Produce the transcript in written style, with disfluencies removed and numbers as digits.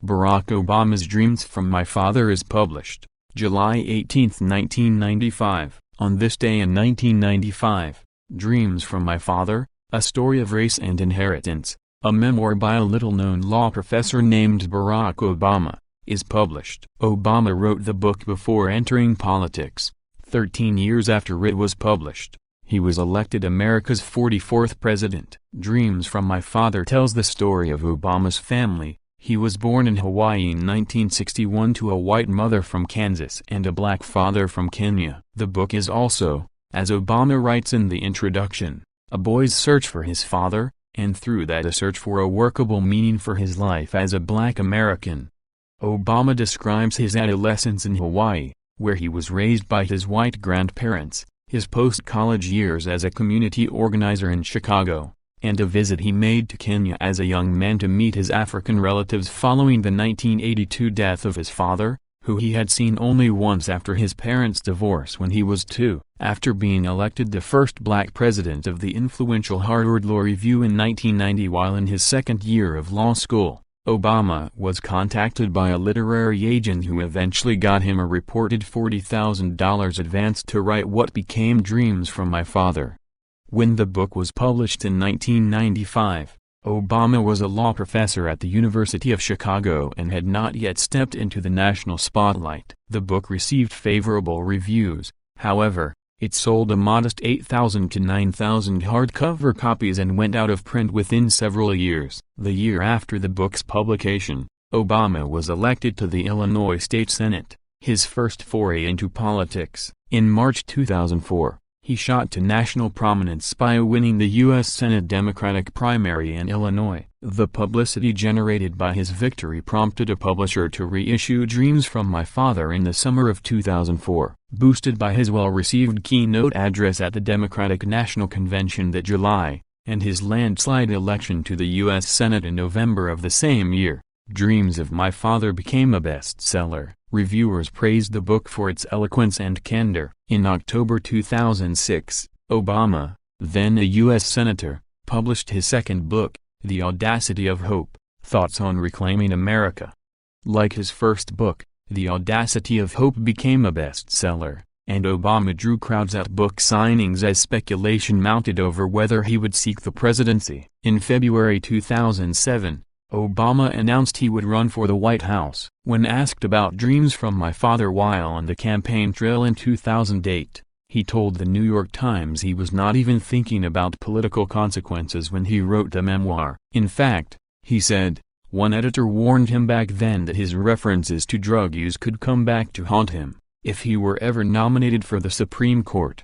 Barack Obama's Dreams from My Father is published, July 18, 1995. On this day in 1995, Dreams from My Father, A Story of Race and Inheritance, a memoir by a little-known law professor named Barack Obama, is published. Obama wrote the book before entering politics. 13 years after it was published, he was elected America's 44th president. Dreams from My Father tells the story of Obama's family. He was born in Hawaii in 1961 to a white mother from Kansas and a black father from Kenya. The book is also, as Obama writes in the introduction, a boy's search for his father, and through that a search for a workable meaning for his life as a black American. Obama describes his adolescence in Hawaii, where he was raised by his white grandparents, his post-college years as a community organizer in Chicago, and a visit he made to Kenya as a young man to meet his African relatives following the 1982 death of his father, who he had seen only once after his parents' divorce when he was 2. After being elected the first black president of the influential Harvard Law Review in 1990 while in his second year of law school, Obama was contacted by a literary agent who eventually got him a reported $40,000 advance to write what became Dreams from My Father. When the book was published in 1995, Obama was a law professor at the University of Chicago and had not yet stepped into the national spotlight. The book received favorable reviews. However, it sold a modest 8,000 to 9,000 hardcover copies and went out of print within several years. The year after the book's publication, Obama was elected to the Illinois State Senate, his first foray into politics. In March 2004, he shot to national prominence by winning the U.S. Senate Democratic primary in Illinois. The publicity generated by his victory prompted a publisher to reissue Dreams from My Father in the summer of 2004. Boosted by his well-received keynote address at the Democratic National Convention that July, and his landslide election to the U.S. Senate in November of the same year, Dreams of My Father became a bestseller. Reviewers praised the book for its eloquence and candor. In October 2006, Obama, then a U.S. Senator, published his second book, The Audacity of Hope, Thoughts on Reclaiming America. Like his first book, The Audacity of Hope became a bestseller, and Obama drew crowds at book signings as speculation mounted over whether he would seek the presidency. In February 2007, Obama announced he would run for the White House. When asked about Dreams from My Father while on the campaign trail in 2008, he told the New York Times he was not even thinking about political consequences when he wrote the memoir. In fact, he said, one editor warned him back then that his references to drug use could come back to haunt him, if he were ever nominated for the Supreme Court.